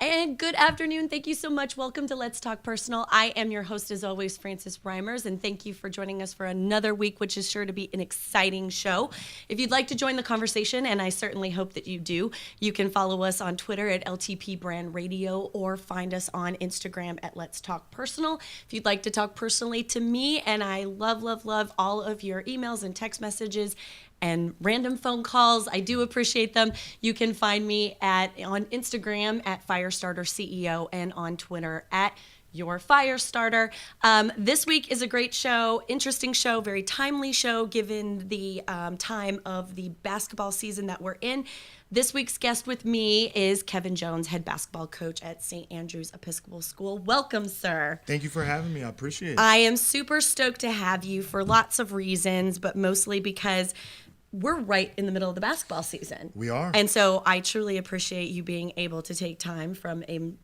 And good afternoon. Thank you so much. Welcome to Let's Talk Personal. I am your host, as always, Frances Reimers, and thank you for joining us for another week, which is sure to be an exciting show. If you'd like to join the conversation, and I certainly hope that you do, you can follow us on Twitter at LTP Brand Radio or find us on Instagram at Let's Talk Personal. If you'd like to talk personally to me, and I love, love, love all of your emails and text messages and random phone calls. I do appreciate them. You can find me on Instagram at Firestarter CEO and on Twitter at Your Firestarter. This week is a great show, interesting show, very timely show given the time of the basketball season that we're in. This week's guest with me is Kevin Jones, head basketball coach at St. Andrew's Episcopal School. Welcome, sir. Thank you for having me. I appreciate it. I am super stoked to have you for lots of reasons, but mostly because we're right in the middle of the basketball season. We are. And so I truly appreciate you being able to take time from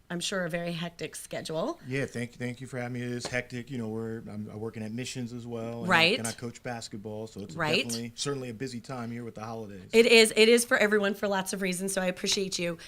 I'm sure, a very hectic schedule. Yeah, thank you for having me. It is hectic. You know, I'm working at Missions as well. And right. And I coach basketball, so it's right. certainly a busy time here with the holidays. It is for everyone for lots of reasons, so I appreciate you.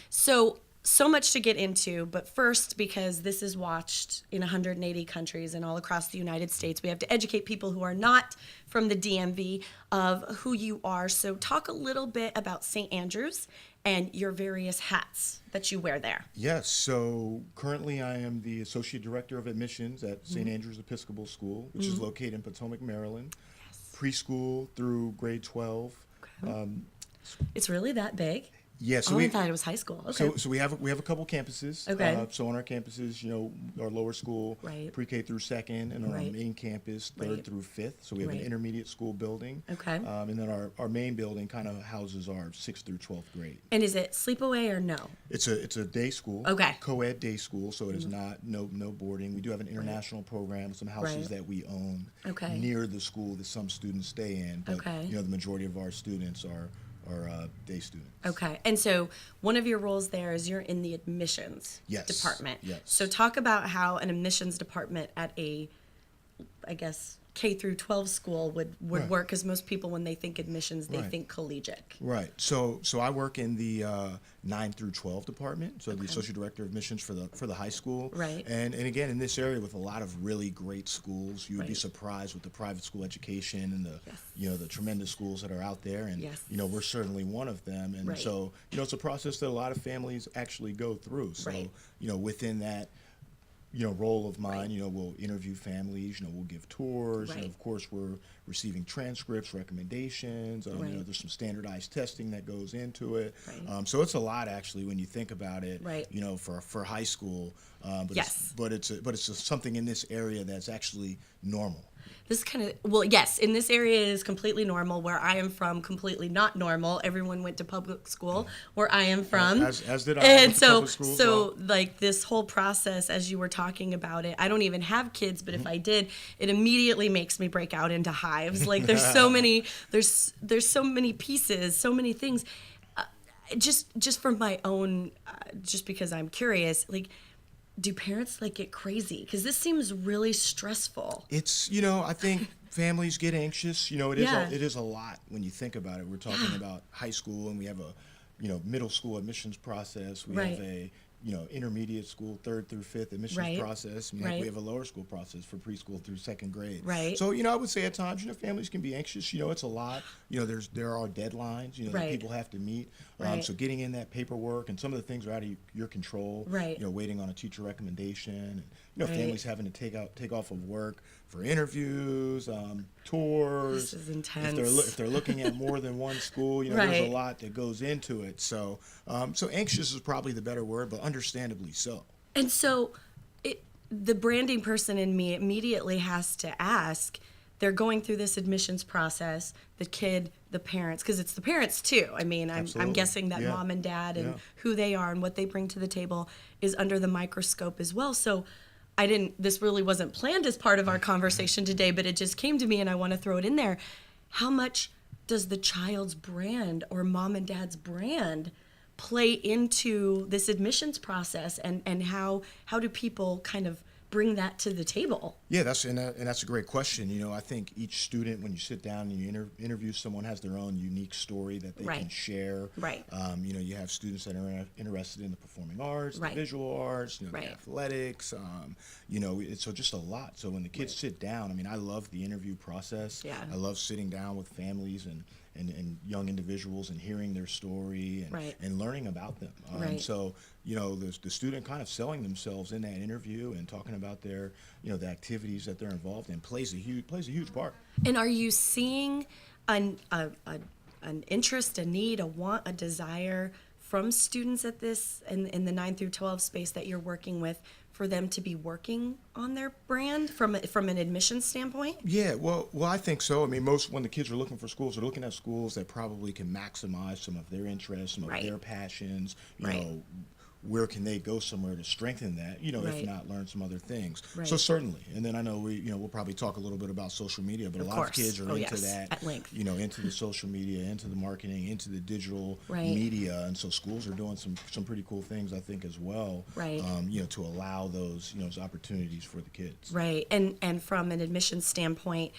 So much to get into, but first, because this is watched in 180 countries and all across the United States, we have to educate people who are not from the DMV of who you are. So talk a little bit about St. Andrews and your various hats that you wear there. Yes, so currently I am the Associate Director of Admissions at St. Andrew's Episcopal School, which is located in Potomac, Maryland. Yes. Preschool through grade 12. Okay. It's really that big? Yeah, so I thought it was high school. Okay. So we have a couple campuses. Okay. So on our campuses, you know, our lower school, right. pre-K through second, and on our main campus, third through fifth. So we have an intermediate school building. Okay. And then our main building kind of houses our 6th through 12th grade. And is it sleepaway or no? It's a day school. Okay. Co-ed day school, so it is not no boarding. We do have an international program, some houses that we own near the school that some students stay in. But, you know, the majority of our students are day students. Okay. And so one of your roles there is you're in the admissions department. Yes. So talk about how an admissions department at a, I guess, K through 12 school would work, because most people, when they think admissions, they think collegiate. Right. So I work in the 9 through 12 department, so the Associate Director of Admissions for the high school. Right. And again, in this area with a lot of really great schools, you would be surprised with the private school education and the the tremendous schools that are out there, and you know, we're certainly one of them. And so, you know, it's a process that a lot of families actually go through. So, you know, within that, you know, role of mine, you know, we'll interview families, you know, we'll give tours, and of course we're receiving transcripts, recommendations, you know, there's some standardized testing that goes into it. So it's a lot, actually, when you think about it, you know, for high school, but it's something in this area that's actually normal. This kind of, well, yes, in this area it is completely normal. Where I am from, completely not normal. Everyone went to public school where I am from. As did I. And so like this whole process, as you were talking about it, I don't even have kids, but if I did, it immediately makes me break out into hives. Like there's so many pieces, so many things. Just for my own, just because I'm curious, like, do parents like get crazy? Because this seems really stressful. It's, you know, I think families get anxious. It is a lot when you think about it. We're talking about high school, and we have a middle school admissions process. We have a intermediate school, 3rd through 5th admissions process. We have a lower school process for preschool through 2nd grade. Right. So, I would say at times, families can be anxious. It's a lot. There are deadlines, that people have to meet. So getting in that paperwork, and some of the things are out of your control. Right. Waiting on a teacher recommendation. And, families having to take off of work for interviews, tours. This is intense. If they're looking at more than one school, there's a lot that goes into it. So, so anxious is probably the better word, but understandably so. And so, the branding person in me immediately has to ask. They're going through this admissions process. The kid, the parents, because it's the parents too. I mean, I'm guessing that mom and dad and who they are and what they bring to the table is under the microscope as well. So. This really wasn't planned as part of our conversation today, but it just came to me and I want to throw it in there. How much does the child's brand or mom and dad's brand play into this admissions process, and how do people kind of bring that to the table? Yeah, that's a great question. I think each student, when you sit down and you interview someone, has their own unique story that they can share. Right. You have students that are interested in the performing arts, the visual arts, the athletics. It's so just a lot. So when the kids sit down, I love the interview process. Yeah. I love sitting down with families and young individuals and hearing their story and learning about them. So, the student kind of selling themselves in that interview and talking about their, the activities that they're involved in plays a huge part. And are you seeing an interest, a need, a want, a desire from students at this in the 9 through 12 space that you're working with, for them to be working on their brand from an admissions standpoint? Yeah, well, I think so. When the kids are looking for schools, they're looking at schools that probably can maximize some of their interests, some of their passions. Where can they go somewhere to strengthen that? If not, learn some other things. So certainly, and then I know we'll probably talk a little bit about social media, but a lot of kids are into that. At length. Into the social media, into the marketing, into the digital media, and so schools are doing some pretty cool things, I think, as well. To allow those opportunities for the kids. Right, and from an admissions standpoint,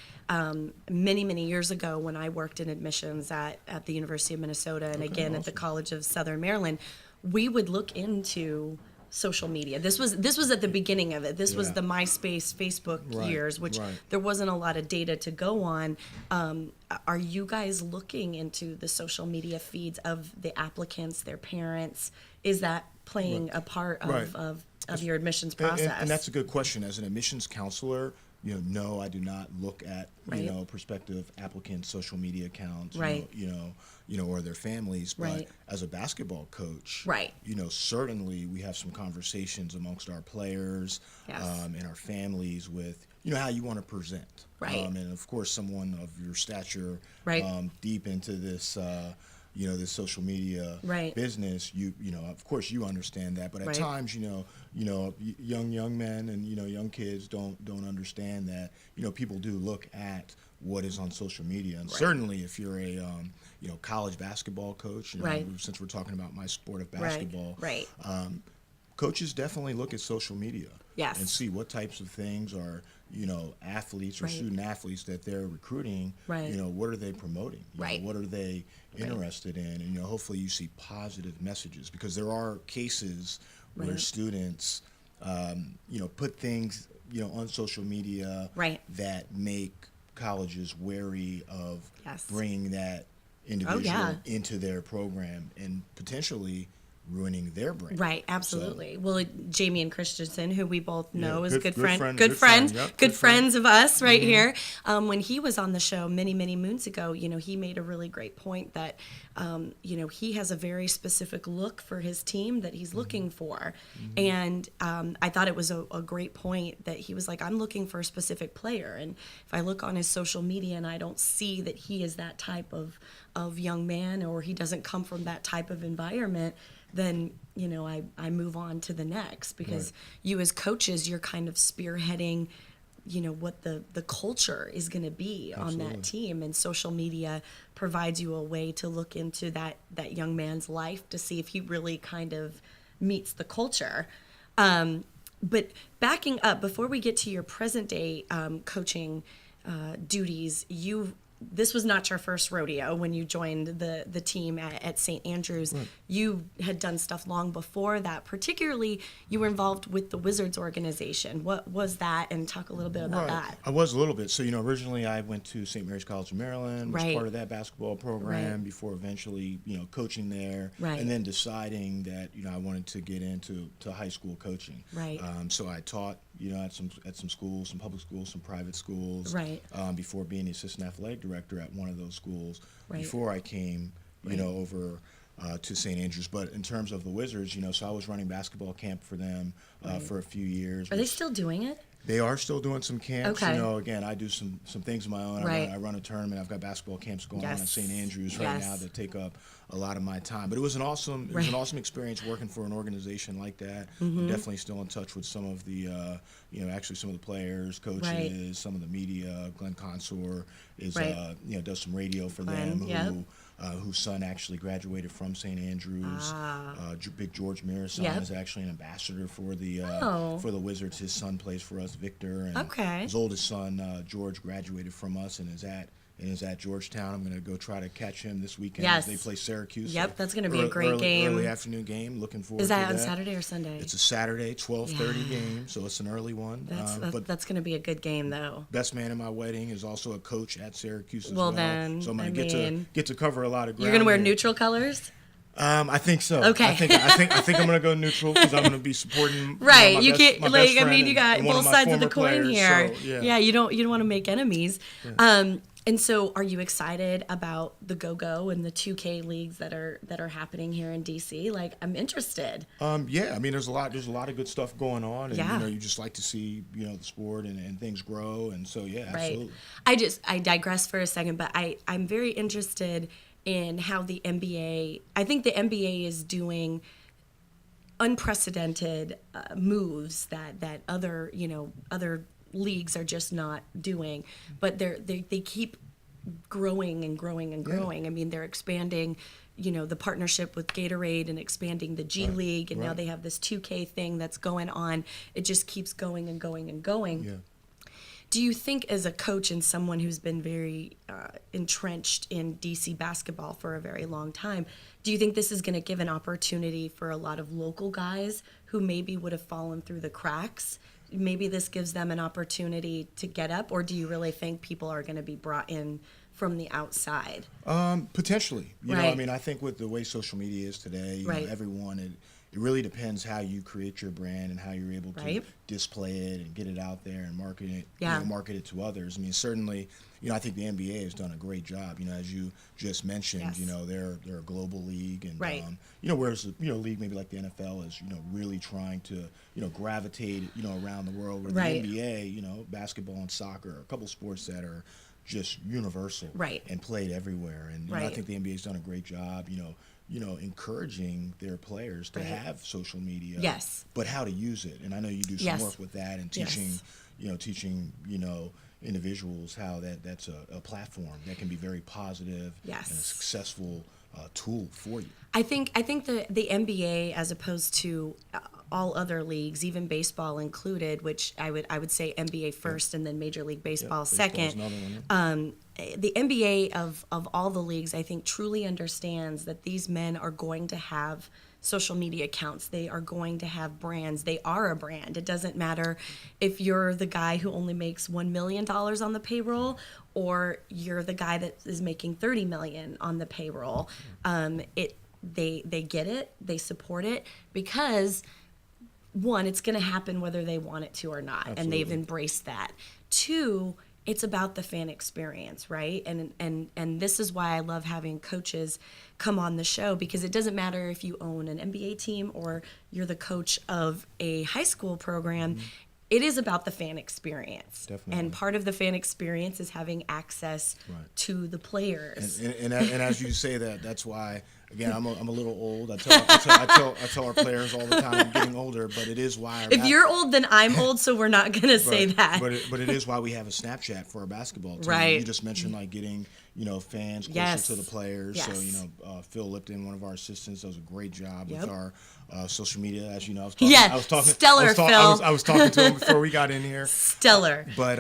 many years ago when I worked in admissions at the University of Minnesota, and again at the College of Southern Maryland, we would look into social media. This was at the beginning of it. This was the MySpace, Facebook years, which there wasn't a lot of data to go on. Are you guys looking into the social media feeds of the applicants, their parents? Is that playing a part of your admissions process? And that's a good question. As an admissions counselor, no, I do not look at prospective applicants' social media accounts, or their families. But as a basketball coach, certainly we have some conversations amongst our players and our families with how you want to present, and of course someone of your stature, deep into this. This social media business, of course you understand that, but at times, young men and, young kids don't understand that, people do look at what is on social media. And certainly if you're a, college basketball coach, since we're talking about my sport of basketball, coaches definitely look at social media and see what types of things are, athletes or student athletes that they're recruiting, what are they promoting? What are they interested in? And, hopefully you see positive messages, because there are cases where students, put things, on social media that make colleges wary of bringing that individual into their program and potentially ruining their brand. Right, absolutely. So, well, Jamie and Christensen, who we both know is good friends of us here. When he was on the show many moons ago, he made a really great point that, he has a very specific look for his team that he's looking for. And I thought it was a great point that he was like, I'm looking for a specific player. And if I look on his social media and I don't see that he is that type of young man, or he doesn't come from that type of environment, then I move on to the next, because you as coaches, you're kind of spearheading what the culture is going to be on that team, and social media provides you a way to look into that young man's life to see if he really kind of meets the culture. But backing up, before we get to your present day coaching duties, this was not your first rodeo when you joined the team at St. Andrews. Right. You had done stuff long before that. Particularly, you were involved with the Wizards organization. What was that? And talk a little bit about that. I was a little bit. So, originally I went to St. Mary's College of Maryland, was part of that basketball program before eventually, coaching there. Right. And then deciding that, I wanted to get into high school coaching. Right. So I taught, at some schools, some public schools, some private schools. Right. Before being the assistant athletic director at one of those schools. Right. Before I came, over to St. Andrews. But in terms of the Wizards, so I was running basketball camp for them for a few years. Are they still doing it? They are still doing some camps. Okay. Again, I do some things of my own. Right. I run a tournament. I've got basketball camps going on at St. Andrews right now that take up a lot of my time. But it was an awesome experience working for an organization like that. Mm-hmm. I'm definitely still in touch with some of the actually some of the players, coaches, some of the media. Glenn Consor is does some radio for them. Whose son actually graduated from St. Andrews. Big George Mira's son is actually an ambassador for the Wizards. His son plays for us, Victor. And his oldest son, George, graduated from us and is at Georgetown. I'm going to go try to catch him this weekend as they play Syracuse. Yep, that's going to be a great game. Early afternoon game. Looking forward to that. Is that on Saturday or Sunday? It's a Saturday, 12:30 game, so it's an early one. That's going to be a good game, though. Best man in my wedding is also a coach at Syracuse as well. Then, so I'm going to get to cover a lot of ground. You're going to wear neutral colors? I think so. Okay. I think I'm gonna go neutral because I'm gonna be supporting. Right. You can't you got both sides of the coin here. So, you don't want to make enemies. Yeah. And so, are you excited about the Go-Go and the 2K leagues that are happening here in DC? Like, I'm interested. Yeah. I mean, there's a lot of good stuff going on, and you just like to see the sport and things grow, and so absolutely. I digress for a second, but I'm very interested in how the NBA, I think the NBA is doing unprecedented moves that other leagues are just not doing, but they keep growing and growing and growing. I mean, they're expanding, the partnership with Gatorade and expanding the G League, and now they have this 2K thing that's going on. It just keeps going and going and going. Yeah. Do you think, as a coach and someone who's been very entrenched in DC basketball for a very long time, do you think this is going to give an opportunity for a lot of local guys who maybe would have fallen through the cracks? Maybe this gives them an opportunity to get up, or do you really think people are going to be brought in from the outside? Potentially. I mean, I think with the way social media is today, everyone, it really depends how you create your brand and how you're able to display it and get it out there and market it, market it to others. I mean, certainly, I think the NBA has done a great job. As you just mentioned, they're a global league, and whereas a league maybe like the NFL is really trying to gravitate around the world. Where the NBA, basketball and soccer are a couple sports that are just universal and played everywhere. And I think the NBA has done a great job. Encouraging their players to have social media, but how to use it. And I know you do some work with that and teaching, individuals how that's a platform that can be very positive and a successful tool for you. I think the NBA, as opposed to all other leagues, even baseball included, which I would say NBA first and then Major League Baseball second. The NBA of all the leagues, I think, truly understands that these men are going to have social media accounts. They are going to have brands. They are a brand. It doesn't matter if you're the guy who only makes $1 million on the payroll or you're the guy that is making $30 million on the payroll. They get it. They support it because, one, it's going to happen whether they want it to or not. Absolutely. And they've embraced that. Two, it's about the fan experience, right? And this is why I love having coaches come on the show, because it doesn't matter if you own an NBA team or you're the coach of a high school program. Mm-hmm. It is about the fan experience. Definitely. And part of the fan experience is having access to the players. And as you say that, that's why, again, I'm a little old. I tell our players all the time I'm getting older, but it is why. If you're old, then I'm old, so we're not going to say that. But it is why we have a Snapchat for our basketball team. Right. You just mentioned getting fans closer to the players. Yes. So Phil Lipton, one of our assistants, does a great job with our social media, as you know. Stellar, Phil. I was talking to him before we got in here. Stellar. But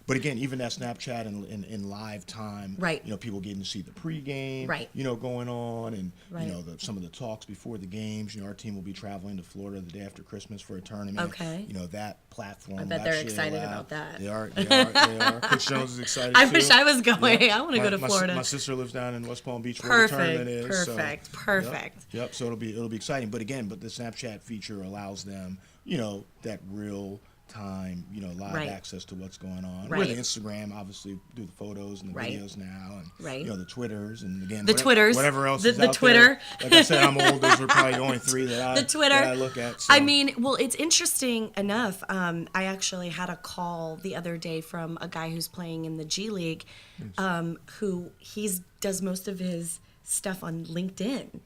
again, even that Snapchat in live time, right? People getting to see the pregame, right? Going on, and right. Some of the talks before the games. Our team will be traveling to Florida the day after Christmas for a tournament. Okay. That platform. I bet they're excited about that. They are. Coach Jones is excited. I wish I was going. Yeah. I want to go to Florida. My sister lives down in West Palm Beach where the tournament is. Perfect. Yep. So it'll be exciting. But again, the Snapchat feature allows them, that real time, live access to what's going on. Right. With Instagram, obviously, do the photos and the videos now, and the Twitters, and again, whatever else is out Twitter. There. Like I said, I'm old. Those are probably the only three that I look at. So. I mean, well, it's interesting enough. I actually had a call the other day from a guy who's playing in the G League, who does most of his stuff on LinkedIn.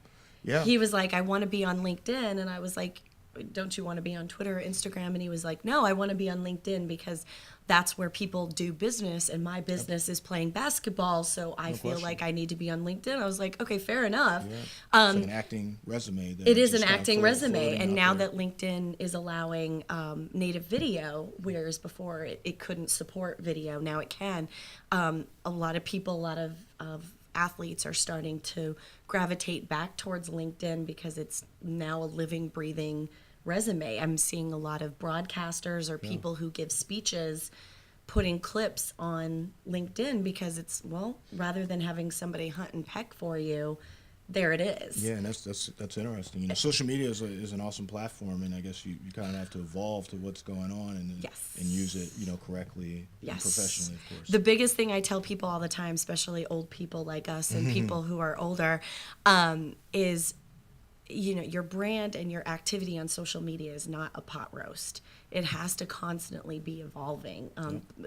Yeah. He was like, I want to be on LinkedIn, and I was like, don't you want to be on Twitter or Instagram? And he was like, no, I want to be on LinkedIn because that's where people do business, and my business is playing basketball, so I feel like I need to be on LinkedIn. I was like, okay, fair enough. Yeah. It's like an acting resume. It is an acting resume, and now that LinkedIn is allowing native video, whereas before it couldn't support video, now it can. A lot of people, a lot of athletes are starting to gravitate back towards LinkedIn because it's now a living, breathing resume. I'm seeing a lot of broadcasters or people who give speeches putting clips on LinkedIn because it's, rather than having somebody hunt and peck for you, there it is. Yeah, and that's interesting. Social media is an awesome platform, and I guess you kind of have to evolve to what's going on and use it, correctly and professionally, of course. The biggest thing I tell people all the time, especially old people like us and people who are older, is your brand and your activity on social media is not a pot roast. It has to constantly be evolving.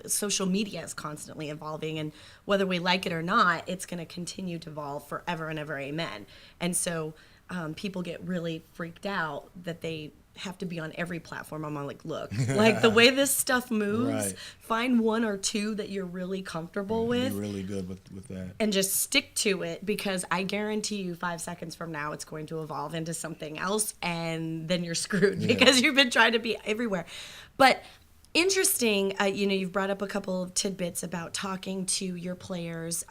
Social media is constantly evolving, and whether we like it or not, it's going to continue to evolve forever and ever, amen. And so people get really freaked out that they have to be on every platform. I'm like, look, like the way this stuff moves, find one or two that you're really comfortable with. Be really good with that. And just stick to it, because I guarantee you 5 seconds from now it's going to evolve into something else, and then you're screwed because you've been trying to be everywhere. But interesting, you've brought up a couple of tidbits about talking to your players,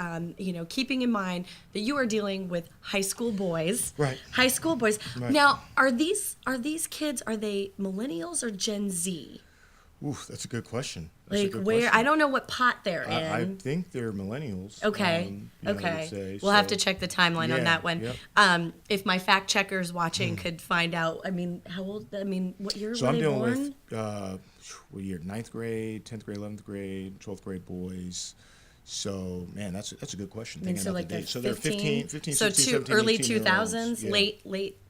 keeping in mind that you are dealing with high school boys. Right. High school boys. Right. Now, are these kids, are they millennials or Gen Z? Oof, that's a good question. I don't know what pot they're in. I think they're millennials. Okay. Okay. We'll have to check the timeline on that one. Yep. If my fact checkers watching could find out, how old, what year were they born? So I'm dealing with, what year? 9th grade, 10th grade, 11th grade, 12th grade boys. So, man, that's a good question. So like they're 15, so they're 15, 16, 17, early 18 2000s, late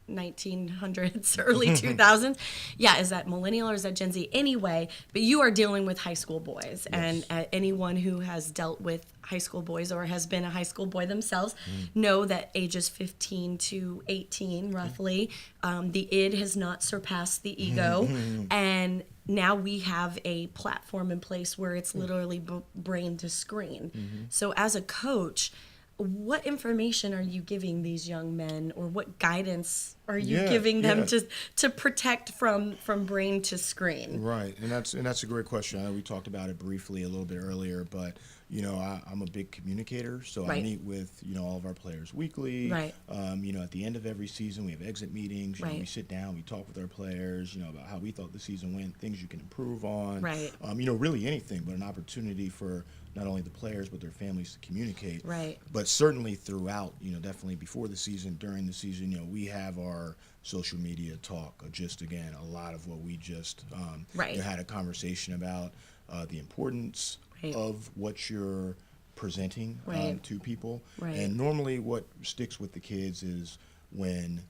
1900s, early 2000s. Yeah, is that millennial or is that Gen Z? Anyway, but you are dealing with high school boys, and anyone who has dealt with high school boys or has been a high school boy themselves know that ages 15 to 18, roughly, the id has not surpassed the ego, and now we have a platform in place where it's literally brain to screen. So as a coach, what information are you giving these young men, or what guidance are you giving them to protect from brain to screen? Right, and that's a great question. I know we talked about it briefly a little bit earlier, but I'm a big communicator, so I meet with all of our players weekly. Right. At the end of every season, we have exit meetings. We sit down, we talk with our players. About how we thought the season went, things you can improve on. Right. Really anything, but an opportunity for not only the players but their families to communicate. Right. But certainly throughout, definitely before the season, during the season, we have our social media talk. Just again, a lot of what we just had a conversation about, the importance of what you're presenting to people. Right. And normally what sticks with the kids is when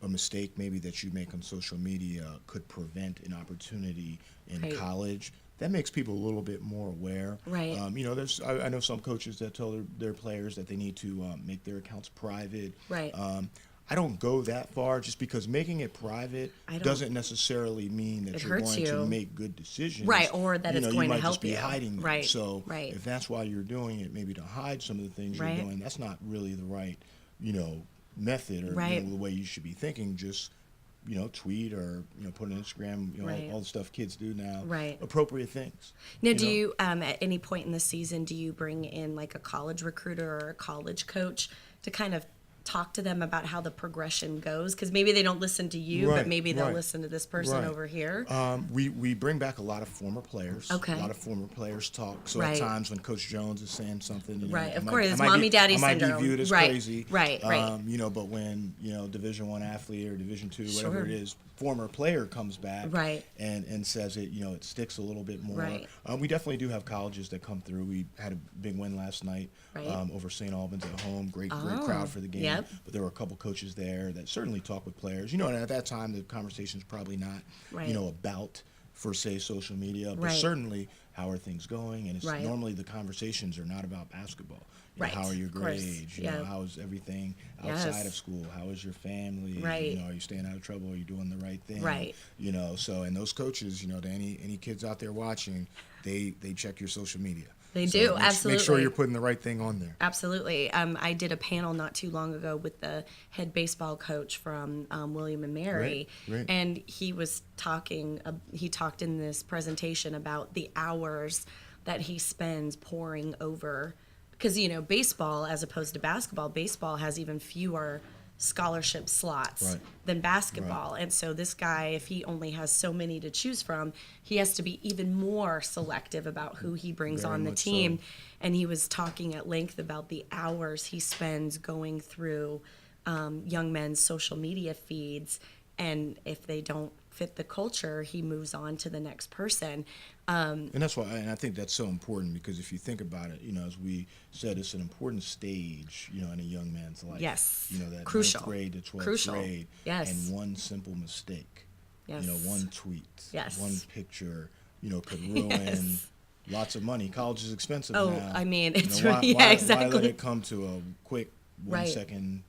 a mistake maybe that you make on social media could prevent an opportunity in college. That makes people a little bit more aware. Right. I know some coaches that tell their players that they need to make their accounts private. Right. I don't go that far, just because making it private doesn't necessarily mean that you're going to make good decisions. Right, or that it's going to help you. You might just be hiding them. Right. So if that's why you're doing it, maybe to hide some of the things you're doing, that's not really the right, method or the way you should be thinking. Just tweet or put on Instagram. All the stuff kids do now. Right. Appropriate things. Now, do you at any point in the season do you bring in like a college recruiter or a college coach to kind of talk to them about how the progression goes? Because maybe they don't listen to you, but maybe they'll listen to this person over here. We bring back a lot of former players. Okay. A lot of former players talk. So at times when Coach Jones is saying something, of course, it's mommy daddy syndrome. I might be viewed as crazy. Right. But when Division I athlete or Division II, whatever it is, former player comes back and says it, it sticks a little bit more. Right. We definitely do have colleges that come through. We had a big win last night over St. Albans at home. Great crowd for the game. Yep. But there were a couple coaches there that certainly talk with players. And at that time, the conversation's probably not, about, per se, social media, but certainly how are things going. And it's normally the conversations are not about basketball. How are your grades? How is everything outside of school? How is your family? Are you staying out of trouble? Are you doing the right thing? So, and those coaches, to any kids out there watching, they check your social media. They do, absolutely. Make sure you're putting the right thing on there. Absolutely. I did a panel not too long ago with the head baseball coach from William & Mary, and he was talking. He talked in this presentation about the hours that he spends poring over, because baseball, as opposed to basketball, baseball has even fewer scholarship slots than basketball. And so this guy, if he only has so many to choose from, he has to be even more selective about who he brings on the team. So. And he was talking at length about the hours he spends going through young men's social media feeds, and if they don't fit the culture, he moves on to the next person. And that's why, and I think that's so important, because if you think about it, as we said, it's an important stage, in a young man's life. Yes. That crucial. 9th grade to 12th grade. Yes. And one simple mistake, one tweet, one picture, could ruin lots of money. College is expensive now. Oh, I mean, it's exactly. Why let it come to a quick 1 second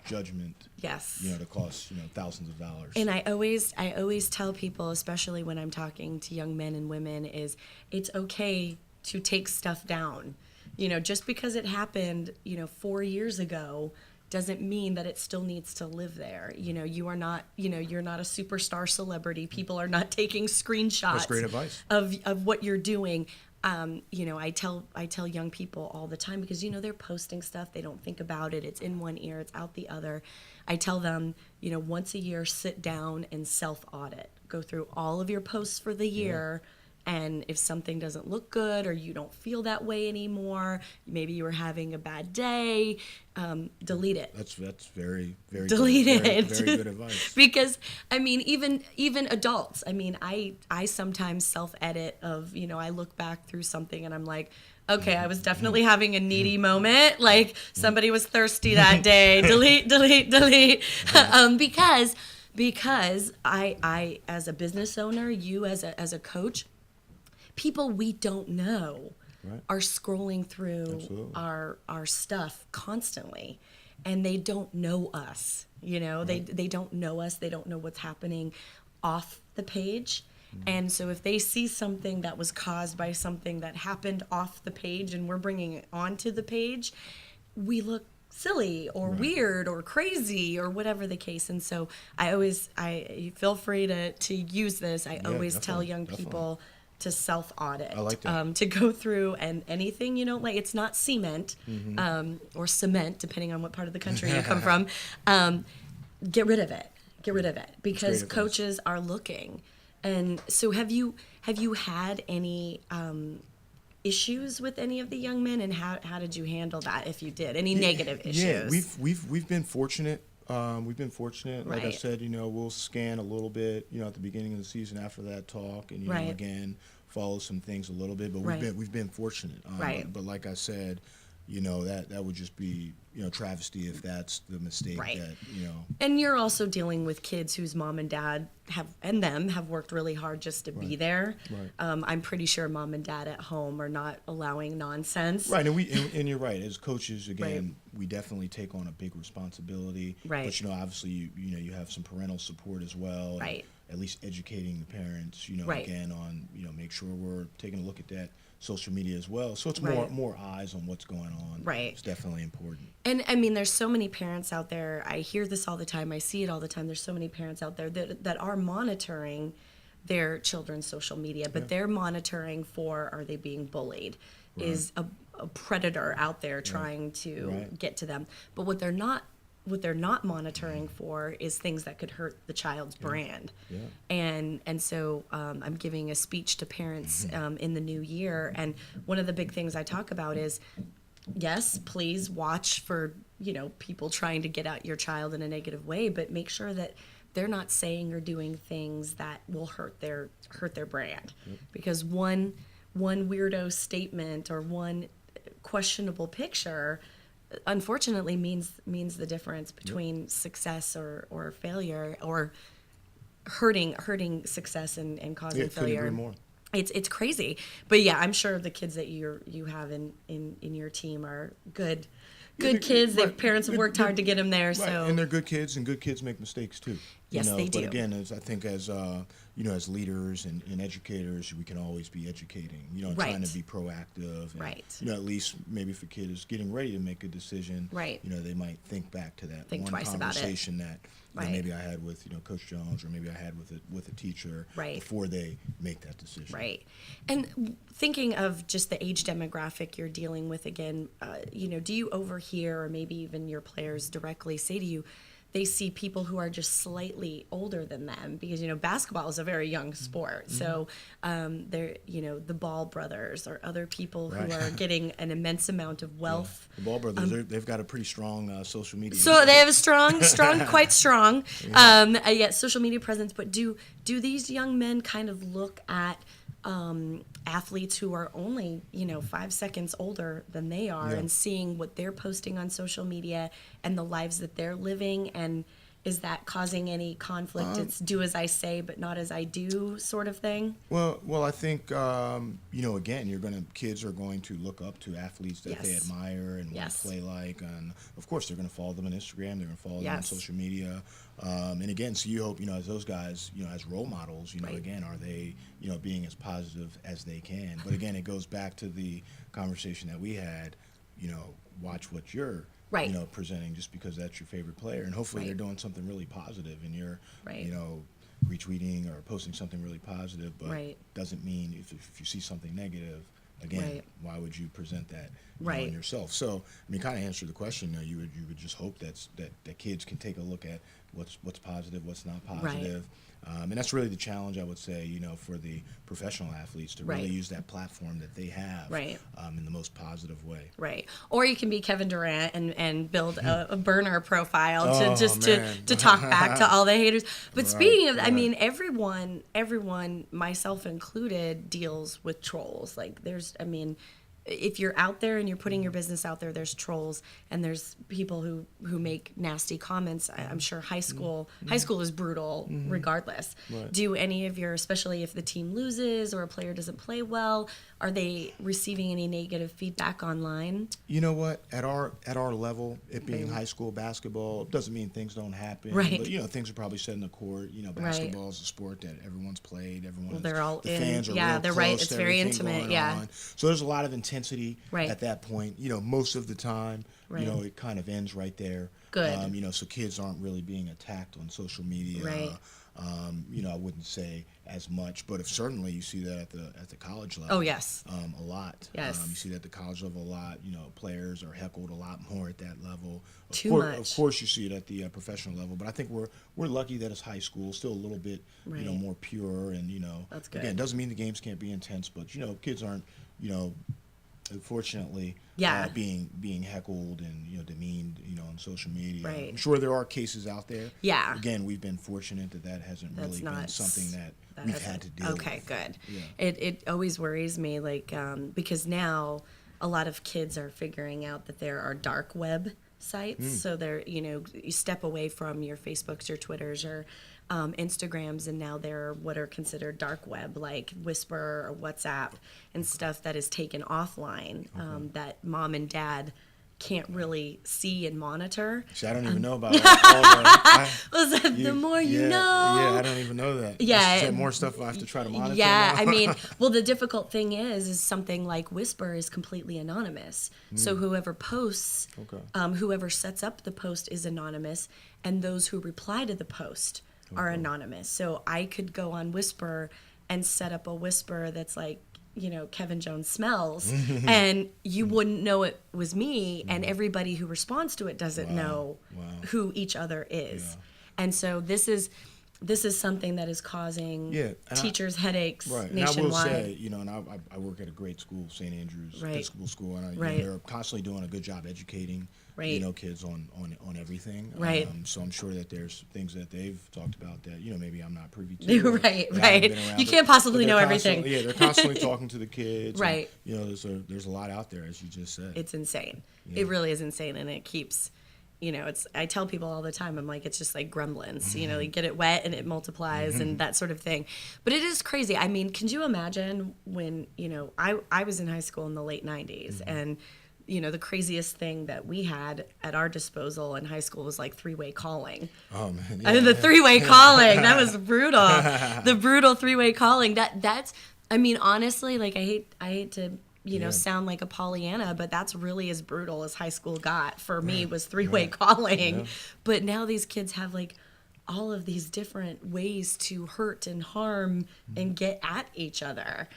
judgment, to cost, thousands of dollars. And I always tell people, especially when I'm talking to young men and women, is it's okay to take stuff down. Just because it happened, 4 years ago doesn't mean that it still needs to live there. You are not, you're not a superstar celebrity. People are not taking screenshots. That's great advice. Of what you're doing. I tell young people all the time, because they're posting stuff, they don't think about it, it's in one ear, it's out the other. I tell them, once a year, sit down and self-audit, go through all of your posts for the year. And if something doesn't look good, or you don't feel that way anymore, maybe you were having a bad day, delete it. That's very, very delete good, it. Very good advice. Because even adults, I sometimes self-edit of, I look back through something and I'm like, okay, I was definitely having a needy moment. Like somebody was thirsty that day. delete. Because I as a business owner, you as a coach, people we don't know are scrolling through our stuff constantly, and they don't know us. They don't know us. They don't know what's happening off the page. And so if they see something that was caused by something that happened off the page and we're bringing it onto the page, we look silly or weird or crazy or whatever the case. And so I feel free to use this. I always tell young people to self-audit. I like that. To go through, and anything you don't like, it's not cement, or cement, depending on what part of the country you come from. Get rid of it. Because coaches are looking. And so have you had any issues with any of the young men, and how did you handle that, if you did? Any negative issues? Yeah, we've been fortunate. Like I said, we'll scan a little bit, at the beginning of the season after that talk, and again follow some things a little bit. But we've been fortunate. But like I said, that would just be travesty if that's the mistake that. And you're also dealing with kids whose mom and dad have worked really hard just to be there. I'm pretty sure mom and dad at home are not allowing nonsense. Right, and you're right. As coaches, again, we definitely take on a big responsibility. But obviously, you have some parental support as well. Right. At least educating the parents. Again, on make sure we're taking a look at that social media as well. So it's more eyes on what's going on. Right. It's definitely important. And I mean, there's so many parents out there. I hear this all the time. I see it all the time. There's so many parents out there that are monitoring their children's social media, but they're monitoring for, are they being bullied? Right. Is a predator out there trying to get to them? But what they're not monitoring for is things that could hurt the child's brand. And so I'm giving a speech to parents in the new year, and one of the big things I talk about is, yes, please watch for, people trying to get at your child in a negative way, but make sure that they're not saying or doing things that will hurt their brand. Because one weirdo statement or one questionable picture unfortunately means the difference between success or failure, or hurting success and causing failure. Couldn't agree more. It's crazy. But yeah, I'm sure the kids that you have in your team are good kids. Their parents have worked hard to get them there. Right. So, and they're good kids, and good kids make mistakes too. Yes, they do. But again, I think as as leaders and educators, we can always be educating. Trying to be proactive. And, at least maybe if a kid is getting ready to make a decision, they might think back to that one conversation that maybe I had with Coach Jones, or maybe I had with a teacher before they make that decision. Right. And thinking of just the age demographic you're dealing with again, do you overhear, or maybe even your players directly say to you, they see people who are just slightly older than them, because basketball is a very young sport. So they're the Ball brothers or other people who are getting an immense amount of wealth. The Ball brothers, they've got a pretty strong social media. So they have a strong, quite strong social media presence. But do these young men kind of look at athletes who are only 5 seconds older than they are, and seeing what they're posting on social media and the lives that they're living, and is that causing any conflict? It's do as I say but not as I do sort of thing. Well, I think again, kids are going to look up to athletes that they admire and want to play like, and of course they're going to follow them on Instagram, they're going to follow them on social media, and again, so you hope as those guys as role models, again, are they being as positive as they can? But again, it goes back to the conversation that we had. Watch what you're presenting, just because that's your favorite player, and hopefully they're doing something really positive, and you're retweeting or posting something really positive, but doesn't mean if you see something negative, again, why would you present that in yourself? So kind of answer the question. You would just hope that kids can take a look at what's positive, what's not positive. And that's really the challenge, I would say, for the professional athletes, to really use that platform that they have in the most positive way. Right. Or you can be Kevin Durant and build a burner profile to talk back to all the haters. But speaking of, everyone, myself included, deals with trolls. Like if you're out there and you're putting your business out there, there's trolls, and there's people who make nasty comments. I'm sure high school is brutal regardless. Do any of your, especially if the team loses or a player doesn't play well, are they receiving any negative feedback online? You know what? At our level, it being high school basketball, doesn't mean things don't happen. Right. But things are probably said in the court. Basketball is a sport that everyone's played. They're all the fans are real they're close. Right. It's very intimate. On. So there's a lot of intensity at that point. Most of the time, it kind of ends right there. Good. So kids aren't really being attacked on social media. Right. I wouldn't say as much, but certainly you see that at the college level. Oh, yes. A lot. Yes. You see that at the college level a lot. Players are heckled a lot more at that level. Too much. Of course, you see it at the professional level, but I think we're lucky that it's high school, still a little bit more pure, and That's good. Again, doesn't mean the games can't be intense, but kids aren't unfortunately being heckled and demeaned on social media. Right. I'm sure there are cases out there. Yeah. Again, we've been fortunate that hasn't really been something that we've had to deal with. Okay, good. Yeah. It always worries me, because now a lot of kids are figuring out that there are dark web sites. So they're, you step away from your Facebooks, your Twitters, your Instagrams, and now they're what are considered dark web, like Whisper or WhatsApp and stuff that is taken offline, that mom and dad can't really see and monitor. See, I don't even know about all the... The more you know. Yeah, I don't even know that. Yeah. Is there more stuff I have to try to monitor Yeah, now? I mean, well, the difficult thing is something like Whisper is completely anonymous. So whoever posts, whoever sets up the post is anonymous, and those who reply to the post are anonymous. So I could go on Whisper and set up a Whisper that's like, Kevin Jones smells, and you wouldn't know it was me, and everybody who responds to it doesn't know who each other is. Yeah. And so this is something that is causing teachers headaches nationwide. And I will say, and I work at a great school, St. Andrews Episcopal School, and they're constantly doing a good job educating kids on everything. Right. So I'm sure that there's things that they've talked about that maybe I'm not privy to. Right. You can't possibly know everything. Yeah, they're constantly talking to the kids. Right. And, there's a lot out there, as you just said. It's insane. Yeah. It really is insane, and it keeps. I tell people all the time, I'm like, it's just like gremlins, you get it wet and it multiplies and that sort of thing. But it is crazy. I mean, can you imagine when, I was in high school in the late 90s and, the craziest thing that we had at our disposal in high school was like three-way calling. Oh, man. Yeah. I mean, the three-way calling, that was brutal. The brutal three-way calling. That's, I mean, honestly, like I hate to, sound like a Pollyanna, but that's really as brutal as high school got for me was three-way calling. Yeah. But now these kids have like all of these different ways to hurt and harm and get at each other.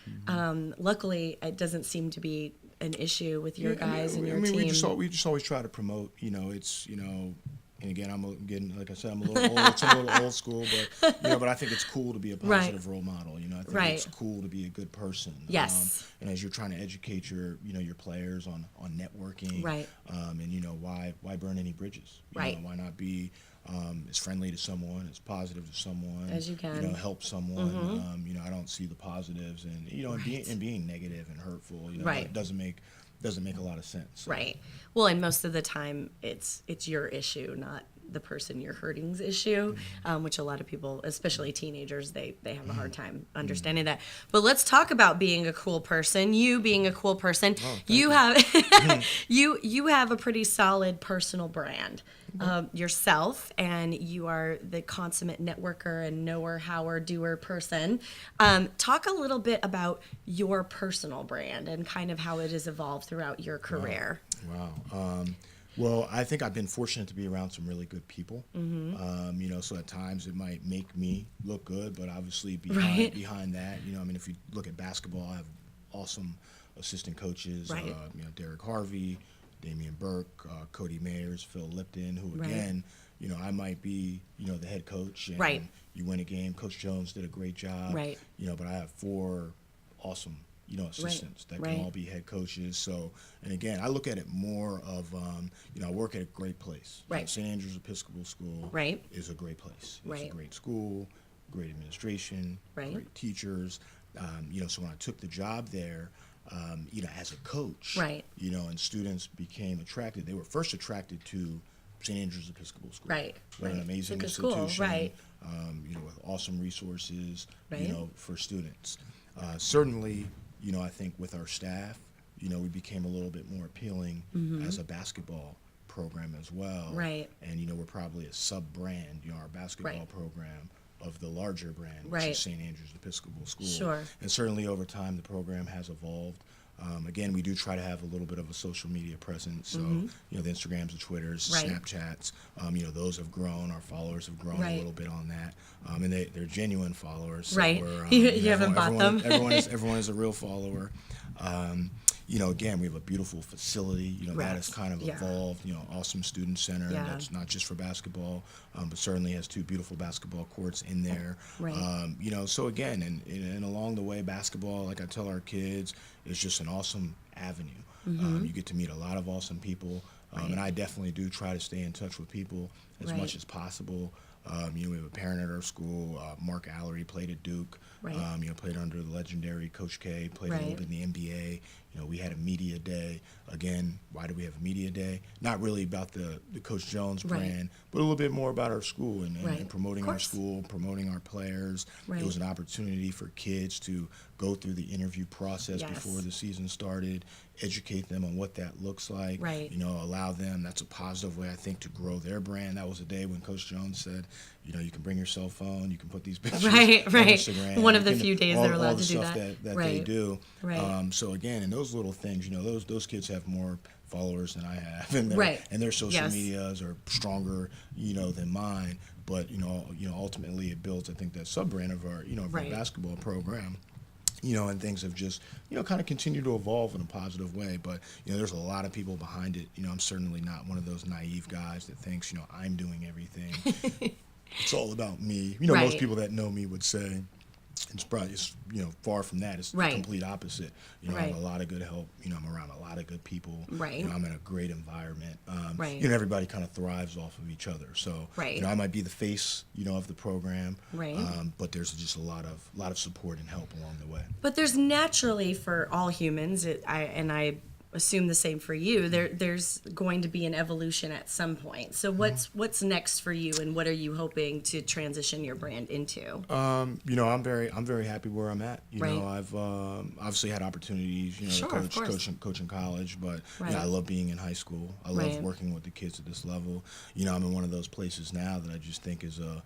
Luckily, it doesn't seem to be an issue with your guys and your team. We just always try to promote, it's, and again, like I said, I'm a little old school, but I think it's cool to be a positive role model. I think it's cool to be a good person. Yes. And as you're trying to educate your players on networking, and why burn any bridges? Why not be as friendly to someone, as positive to someone as you can, help someone. I don't see the positives, and being negative and hurtful. It doesn't make a lot of sense. So. Right. Well, and most of the time it's your issue, not the person you're hurting's issue, which a lot of people, especially teenagers, they have a hard time understanding that. But let's talk about being a cool person. You being a cool person, you have you have a pretty solid personal brand yourself, and you are the consummate networker and knower, hower, doer person. Talk a little bit about your personal brand and kind of how it has evolved throughout your career. Wow. Well, I think I've been fortunate to be around some really good people. So at times it might make me look good, but obviously behind that, if you look at basketball, I have awesome assistant coaches, Derek Harvey, Damian Burke, Cody Mayers, Phil Lipton, who again, I might be, the head coach, and you win a game. Coach Jones did a great job, but I have 4 awesome assistants that can all be head coaches. So, and again, I look at it more of, I work at a great place. St. Andrews Episcopal School is a great place. It's a great school, great administration, great teachers. So when I took the job there, as a coach, and students became attracted. They were first attracted to St. Andrews Episcopal School. What an amazing institution. With awesome resources, for students. Certainly, I think with our staff, we became a little bit more appealing as a basketball program as well. And, we're probably a sub-brand, our basketball program of the larger brand, which is St. Andrews Episcopal School. Sure. And certainly over time, the program has evolved. Again, we do try to have a little bit of a social media presence. So, the Instagrams, the Twitters, Snapchats, those have grown. Our followers have grown a little bit on that. And they're genuine followers. So you haven't bought them. Everyone is a real follower. Again, we have a beautiful facility, that has kind of evolved, awesome student center that's not just for basketball, but certainly has 2 beautiful basketball courts in there. So again, and along the way, basketball, like I tell our kids, is just an awesome avenue. You get to meet a lot of awesome people, and I definitely do try to stay in touch with people as much as possible. We have a parent at our school, Mark Allery, played at Duke, played under the legendary Coach K, played a little bit in the NBA, We had a media day. Again, why do we have a media day? Not really about the Coach Jones brand, but a little bit more about our school and promoting our school, promoting our players. It was an opportunity for kids to go through the interview process before the season started, educate them on what that looks like, allow them, that's a positive way, I think, to grow their brand. That was a day when Coach Jones said, you can bring your cell phone, you can put these pictures on Instagram. One of the few days they're allowed to do that. All the stuff that they do. So again, and those little things, those kids have more followers than I have, and their social medias are stronger, than mine. But ultimately it builds, I think, that sub brand of our, of our basketball program. And things have just, kind of continued to evolve in a positive way. But, there's a lot of people behind it. I'm certainly not one of those naive guys that thinks, I'm doing everything. It's all about me. Most people that know me would say it's probably, far from that. It's the complete opposite. I have a lot of good help. I'm around a lot of good people. I'm in a great environment. Everybody kind of thrives off of each other. So, I might be the face, of the program. But there's just a lot of support and help along the way. But there's naturally, for all humans, I assume the same for you, there's going to be an evolution at some point. So what's next for you, and what are you hoping to transition your brand into? I'm very happy where I'm at. I've obviously had opportunities, to coach in college, but I love being in high school. I love working with the kids at this level. I'm in one of those places now that I just think is a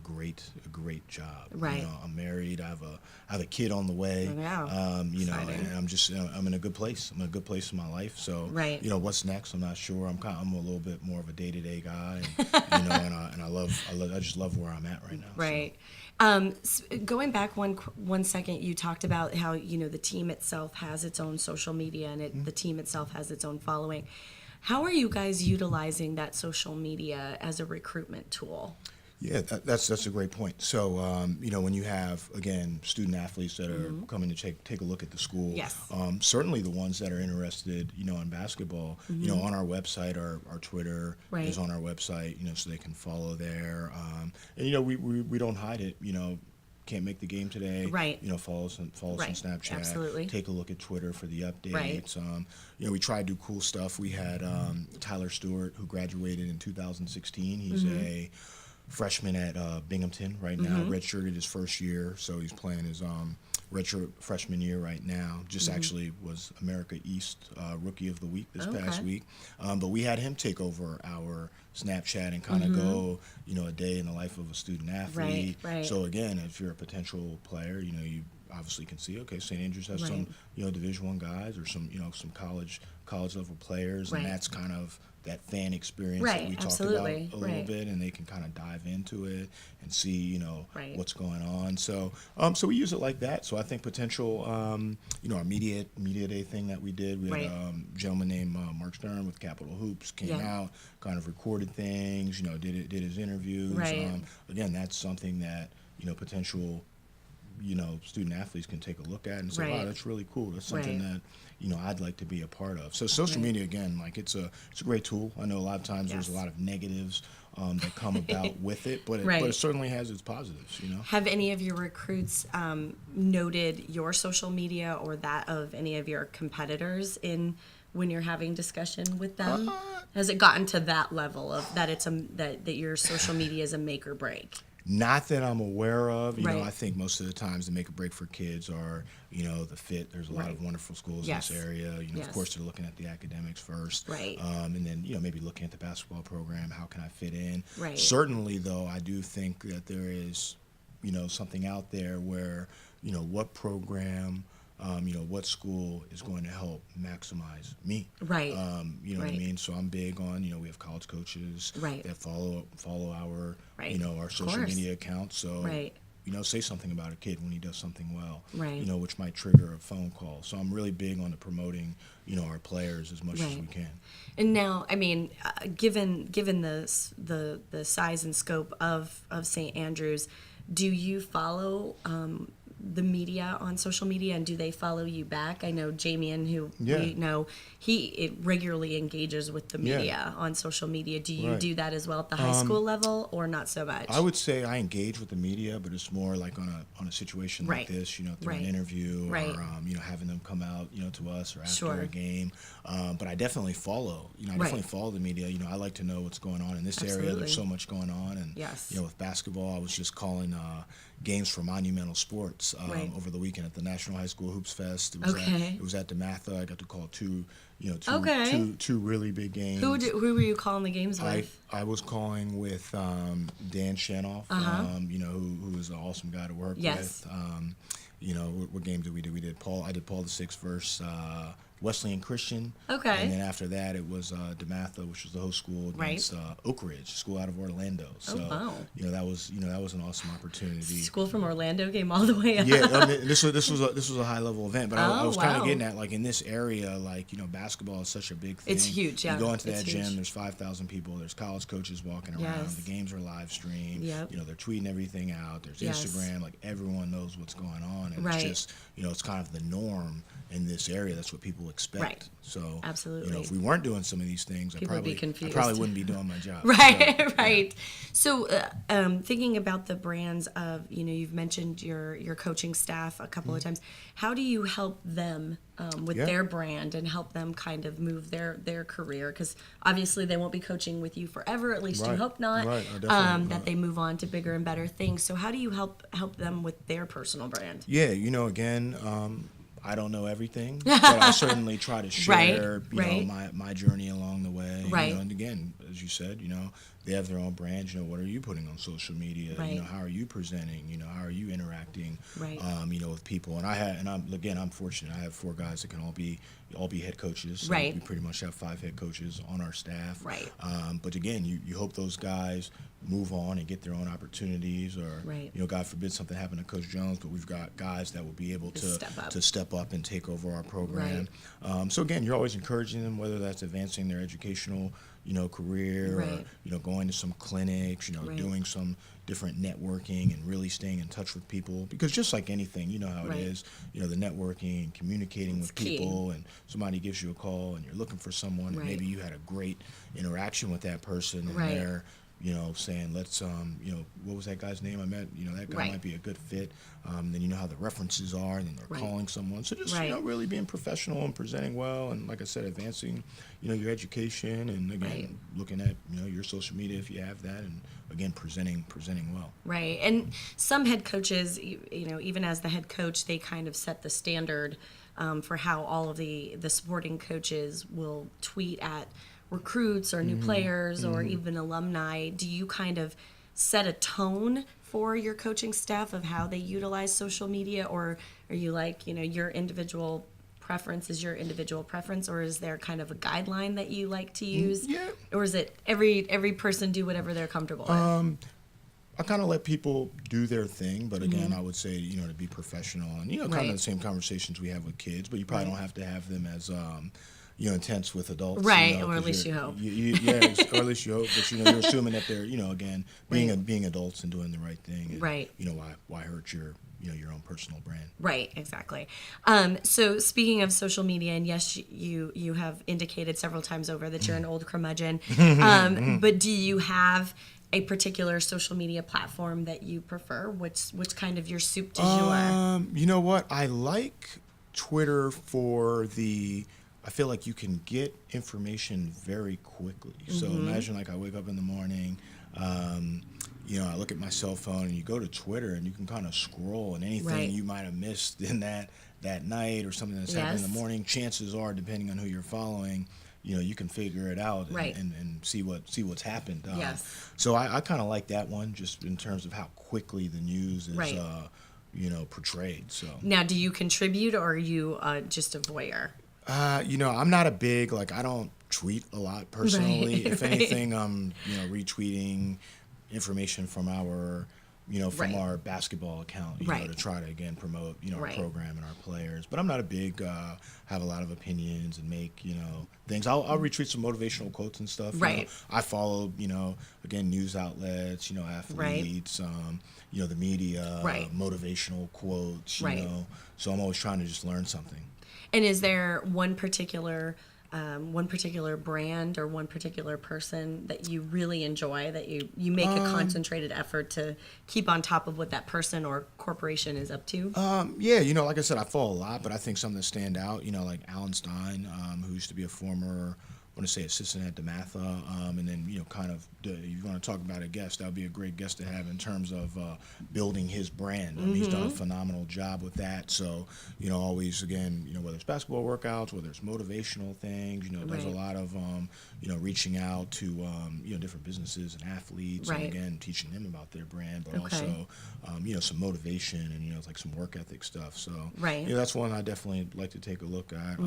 great job. I'm married. I have a kid on the way. And I'm in a good place. I'm in a good place in my life. So what's next? I'm not sure. I'm a little bit more of a day-to-day guy, and I just love where I'm at right now. So. Going back one second, you talked about how the team itself has its own social media, and the team itself has its own following. How are you guys utilizing that social media as a recruitment tool? Yeah, that's a great point. So, when you have, again, student athletes that are coming to take a look at the school, certainly the ones that are interested, in basketball, on our website, our Twitter is on our website, so they can follow there. And, we don't hide it, can't make the game today. Follow us on Snapchat. Absolutely. Take a look at Twitter for the updates. We try to do cool stuff. We had Tyler Stewart, who graduated in 2016. He's a freshman at Binghamton right now, redshirted his first year, so he's playing his redshirt freshman year right now. Just actually was America East Rookie of the Week this past week. But we had him take over our Snapchat and kind of go, a day in the life of a student athlete. So again, if you're a potential player, you obviously can see, okay, St. Andrews has some, Division I guys or some, some college level players, and that's kind of that fan experience that we talked about a little bit, and they can kind of dive into it and see, what's going on. So, so we use it like that. So I think potential, our media day thing that we did, we had a gentleman named Mark Stern with Capital Hoops came out, kind of recorded things, did his interviews. Again, that's something that, potential, student athletes can take a look at and say, wow, that's really cool. That's something that, I'd like to be a part of. So social media, again, like it's a great tool. I know a lot of times there's a lot of negatives that come about with it, but it certainly has its positives, Have any of your recruits noted your social media or that of any of your competitors when you're having discussion with them? Has it gotten to that level of that that your social media is a make or break? Not that I'm aware of. I think most of the times the make or break for kids are, the fit. There's a lot of wonderful schools in this area. Of course, they're looking at the academics first. And then, maybe looking at the basketball program. How can I fit in? Certainly, though, I do think that there is, something out there where, what program, what school is going to help maximize me. You know what I mean? So I'm big on, we have college coaches that follow our, our social media accounts. So, say something about a kid when he does something well, which might trigger a phone call. So I'm really big on the promoting, our players as much as we can. And now, I mean, given the size and scope of St. Andrews, do you follow the media on social media, and do they follow you back? I know Jamian, who we know, he regularly engages with the media on social media. Do you do that as well at the high school level, or not so much? I would say I engage with the media, but it's more like on a situation like this, through an interview, or having them come out, to us or after a game. But I definitely follow. I definitely follow the media. I like to know what's going on in this area. There's so much going on, and with basketball, I was just calling games for Monumental Sports over the weekend at the National High School Hoops Fest. It was at DeMatha. I got to call two really big games. Who were you calling the games with? I was calling with Dan Shanoff, who is an awesome guy to work with. What games did we do? I did Paul VI versus Wesleyan Christian. Okay. And then after that, it was DeMatha, which was the host school, against Oak Ridge, school out of Orlando. So, that was an awesome opportunity. School from Orlando came all the way up. Yeah, this was a high level event, but I was kind of getting at, like, in this area, like, basketball is such a big thing. It's huge. Yeah. You go into that gym, there's 5,000 people. There's college coaches walking around. The games are live streamed. Yep. They're tweeting everything out. There's Instagram. Like, everyone knows what's going on, and it's just it's kind of the norm in this area. That's what people expect. Right. So absolutely. If we weren't doing some of these things, I probably wouldn't be doing my job. Right. Right. So thinking about the brands of, you've mentioned your coaching staff a couple of times. How do you help them with their brand and help them kind of move their career? Because obviously they won't be coaching with you forever, at least you hope not. Right. That they move on to bigger and better things. So how do you help them with their personal brand? Yeah, again, I don't know everything, but I certainly try to share, my journey along the way. Right. And again, as you said, they have their own brand. What are you putting on social media? Right. How are you presenting? How are you interacting? Right. With people. And I'm fortunate. I have 4 guys that can all be head coaches. So right. We pretty much have 5 head coaches on our staff. Right. But again, you hope those guys move on and get their own opportunities, or God forbid something happened to Coach Jones, but we've got guys that will be able to step up and take over our program. Right. So again, you're always encouraging them, whether that's advancing their educational career, or going to some clinics, doing some different networking and really staying in touch with people, because just like anything, how it is, the networking and communicating with people, and somebody gives you a call and you're looking for someone, and maybe you had a great interaction with that person, and they're saying, let's, what was that guy's name I met? That guy might be a good fit. Then how the references are, and then they're calling someone. So just, really being professional and presenting well, and like I said, advancing, your education, and again, looking at, your social media if you have that, and again, presenting well. Right. And some head coaches, even as the head coach, they kind of set the standard for how all of the supporting coaches will tweet at recruits or new players or even alumni. Do you kind of set a tone for your coaching staff of how they utilize social media, or are you like, your individual preference is your individual preference, or is there kind of a guideline that you like to use? Yeah. Or is it every person do whatever they're comfortable with? I kind of let people do their thing, but again, I would say, to be professional, and, kind of the same conversations we have with kids, but you probably don't have to have them as, intense with adults. Right, or at least you hope. Or at least you hope, but, you're assuming that they're, again, being adults and doing the right thing. And, right. Why hurt your own personal brand? Right, exactly. So speaking of social media, and yes, you have indicated several times over that you're an old curmudgeon, but do you have a particular social media platform that you prefer? What's kind of your soup du jour? You know what? I like Twitter I feel like you can get information very quickly. So imagine, like, I wake up in the morning, I look at my cell phone, and you go to Twitter, and you can kind of scroll, and anything you might have missed in that night, or something that's happened in the morning, chances are, depending on who you're following, you can figure it out and see what's happened. So I kind of like that one, just in terms of how quickly the news is portrayed. So now, do you contribute, or are you just a voyeur? I'm not a big, I don't tweet a lot personally. If anything, I'm, retweeting information from our from our basketball account, you know, to try to again promote, our program and our players. But I'm not a big, have a lot of opinions and make, things. I'll retweet some motivational quotes and stuff. Right. I follow, again, news outlets, athletes, the media, motivational quotes, So I'm always trying to just learn something. And is there one particular brand or one particular person that you really enjoy, that you make a concentrated effort to keep on top of what that person or corporation is up to? Yeah, like I said, I follow a lot, but I think some that stand out, like Alan Stein, who used to be a former, I want to say, assistant at DeMatha, and then, kind of, you want to talk about a guest, that would be a great guest to have in terms of building his brand. I mean, he's done a phenomenal job with that. So, always, again, whether it's basketball workouts, whether it's motivational things, does a lot of, reaching out to, different businesses and athletes, and again, teaching them about their brand, but also, some motivation and, like some work ethic stuff. So, that's one I definitely like to take a look at.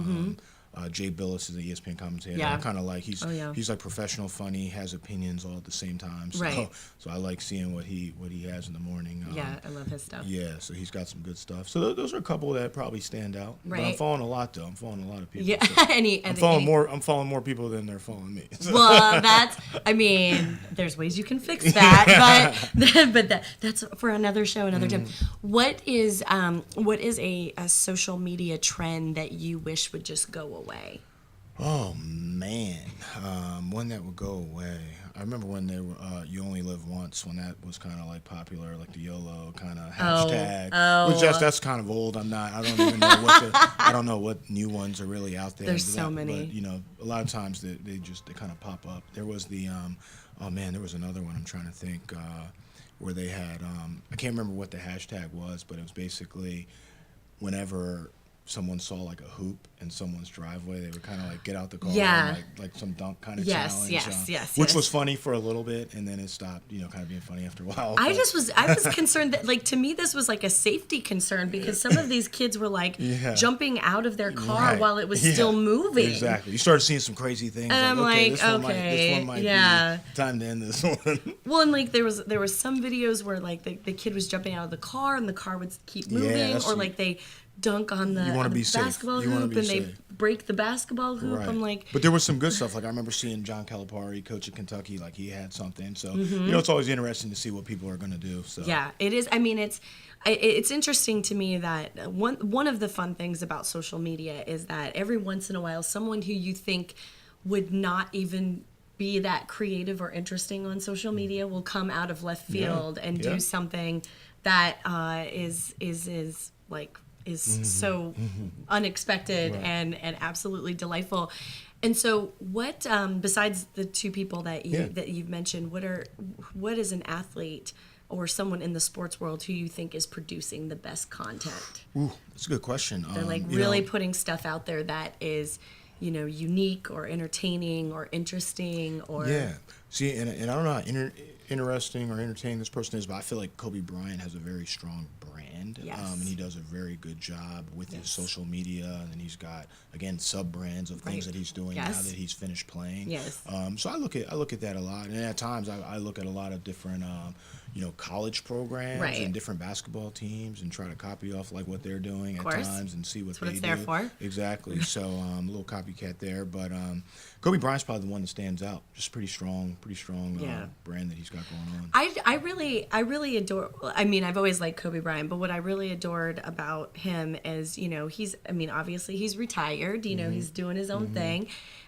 Jay Billis is an ESPN commentator. Yeah. Kind of like he's like professional, funny, has opinions all at the same time. So, so I like seeing what he has in the morning. I love his stuff. Yeah, so he's got some good stuff. So those are a couple that probably stand out. Right. But I'm following a lot though. I'm following a lot of people. Yeah, so I'm following more people than they're following me. So. Well, there's ways you can fix that, but that's for another show, another time. What is a social media trend that you wish would just go away? Oh man, one that would go away. I remember when they were "You Only Live Once," when that was kind of like popular, like the YOLO kind of hashtag. Which that's kind of old. I don't even know I don't know what new ones are really out there. There's so many. But, a lot of times they kind of pop up. There was the there was another one I'm trying to think where they had I can't remember what the hashtag was, but it was basically whenever someone saw like a hoop in someone's driveway, they would kind of like get out the car and like some dunk kind of challenge. Yes. Which was funny for a little bit, and then it stopped, kind of being funny after a while. I was concerned that, like, to me this was like a safety concern because some of these kids were like jumping out of their car while it was still moving. Exactly. You started seeing some crazy things. And I'm like, this one might be time to end this one. Well, and like there was some videos where like the kid was jumping out of the car and the car would keep moving, or like they dunk on the basketball hoop and they break the basketball hoop. Right. I'm like, but there was some good stuff. Like I remember seeing John Calipari, coach at Kentucky, like he had something. So it's always interesting to see what people are going to do. So yeah, it is. I mean, it's interesting to me that one of the fun things about social media is that every once in a while, someone who you think would not even be that creative or interesting on social media will come out of left field and do something that is so unexpected and absolutely delightful. And so what besides the two people that you've mentioned, what is an athlete or someone in the sports world who you think is producing the best content? Ooh, that's a good question. They're like really putting stuff out there that is, unique or entertaining or interesting or see, and I don't know how interesting or entertaining this person is, but I feel like Kobe Bryant has a very strong brand, and he does a very good job with his social media, and then he's got, again, sub-brands of things that he's doing now that he's finished playing. So I look at that a lot, and at times I look at a lot of different college programs and different basketball teams and try to copy off like what they're doing at times and see what they do. That's what it's there for. Exactly. So a little copycat there, but Kobe Bryant's probably the one that stands out. Just pretty strong brand that he's got going on. I really adore. I mean, I've always liked Kobe Bryant, but what I really adored about him is, obviously he's retired. He's doing his own thing.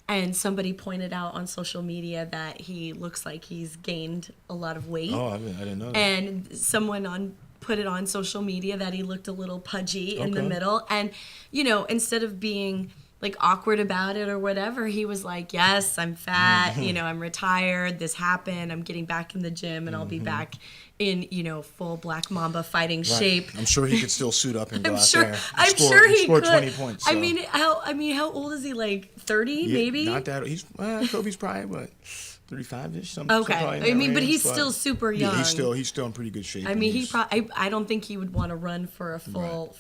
And somebody pointed out on social media that he looks like he's gained a lot of weight. Oh, I didn't know that. And someone put it on social media that he looked a little pudgy in the middle. And, instead of being like awkward about it or whatever, he was like, yes, I'm fat, I'm retired, this happened, I'm getting back in the gym, and I'll be back in, full Black Mamba fighting shape. I'm sure he could still suit up and go out there. I'm sure he score could. 20 points. So. How old is he? Like 30, maybe? Not that. Kobe's probably what, 35-ish, something. Okay. But he's still super young. He's still in pretty good shape. I mean, I don't think he would want to run for a full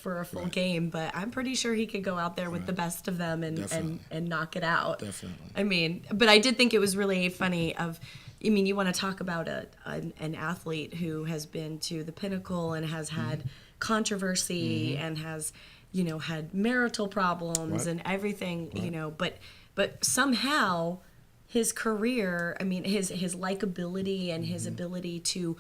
game, but I'm pretty sure he could go out there with the best of them and knock it out. Definitely. I mean, but I did think it was really funny of, I mean, you want to talk about an athlete who has been to the pinnacle and has had controversy and has, had marital problems and everything, but somehow his career, I mean, his likability and his ability to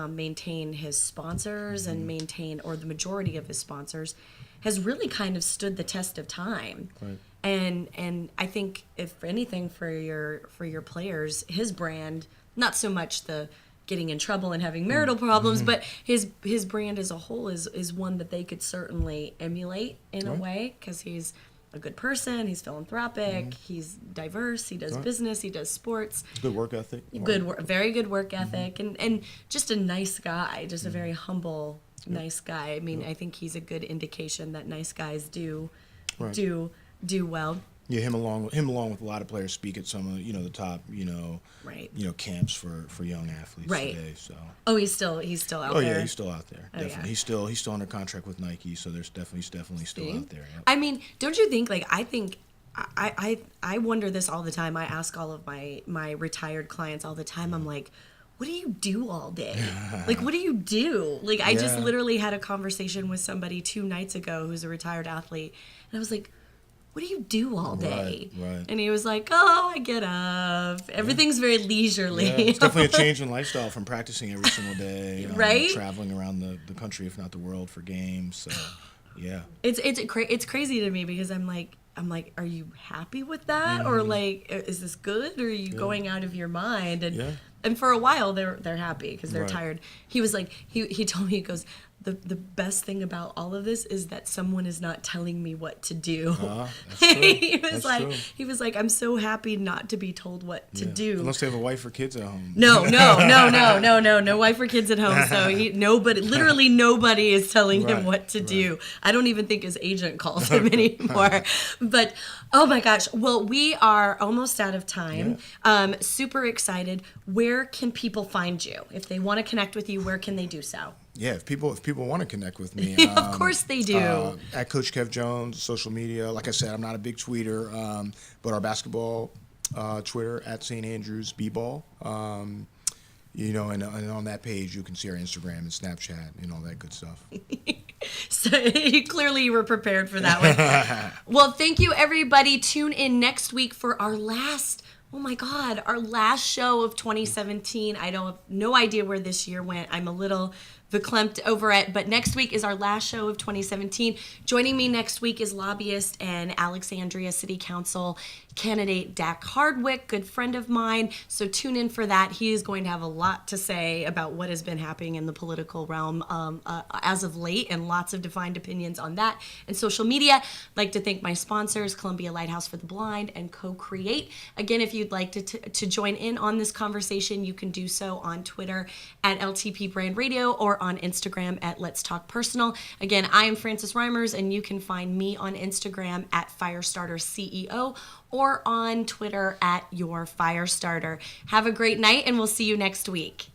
maintain his sponsors and maintain, or the majority of his sponsors, has really kind of stood the test of time. Right. And I think, if anything, for your players, his brand, not so much the getting in trouble and having marital problems, but his brand as a whole is one that they could certainly emulate in a way, because he's a good person, he's philanthropic, he's diverse, he does business, he does sports. Good work ethic. Very good work ethic, and just a nice guy, just a very humble, nice guy. I mean, I think he's a good indication that nice guys do well. Yeah, him along with a lot of players speak at some of the top camps for young athletes today. So he's still out there. Oh yeah, he's still out there. Definitely, he's still under contract with Nike. So he's definitely still out there. Yep. I mean, don't you think? I wonder this all the time. I ask all of my retired clients all the time. I'm like, what do you do all day? Like, what do you do? Like, I just literally had a conversation with somebody 2 nights ago who's a retired athlete, and I was like, what do you do all day? Right. And he was like, I get up. Everything's very leisurely. Yeah, it's definitely a change in lifestyle from practicing every single day, right? Traveling around the country, if not the world, for games. So, yeah. It's crazy to me, because I'm like, are you happy with that? Or like, is this good? Or are you going out of your mind? And for a while they're happy because they're tired. He was like, he told me, he goes, the best thing about all of this is that someone is not telling me what to do. That's true. He was like, I'm so happy not to be told what to do. Unless they have a wife or kids at home. No wife or kids at home. So literally nobody is telling him what to do. I don't even think his agent calls him anymore. But oh my gosh, well, we are almost out of time. Super excited. Where can people find you? If they want to connect with you, where can they do so? Yeah, if people want to connect with me, of course they do. At Coach Kev Jones, social media. Like I said, I'm not a big tweeter, but our basketball Twitter at St. Andrews B-Ball. And on that page you can see our Instagram and Snapchat and all that good stuff. So clearly you were prepared for that one. Well, thank you, everybody. Tune in next week for our last show of 2017. I don't have no idea where this year went. I'm a little verklempt over it, but next week is our last show of 2017. Joining me next week is lobbyist and Alexandria City Council candidate Dak Hardwick, good friend of mine. So tune in for that. He is going to have a lot to say about what has been happening in the political realm as of late, and lots of defined opinions on that and social media. I'd like to thank my sponsors, Columbia Lighthouse for the Blind and Co-Create. Again, if you'd like to join in on this conversation, you can do so on Twitter at LTP Brand Radio or on Instagram at Let's Talk Personal. Again, I am Frances Reimers, and you can find me on Instagram at Firestarter CEO or on Twitter at Your Firestarter. Have a great night, and we'll see you next week.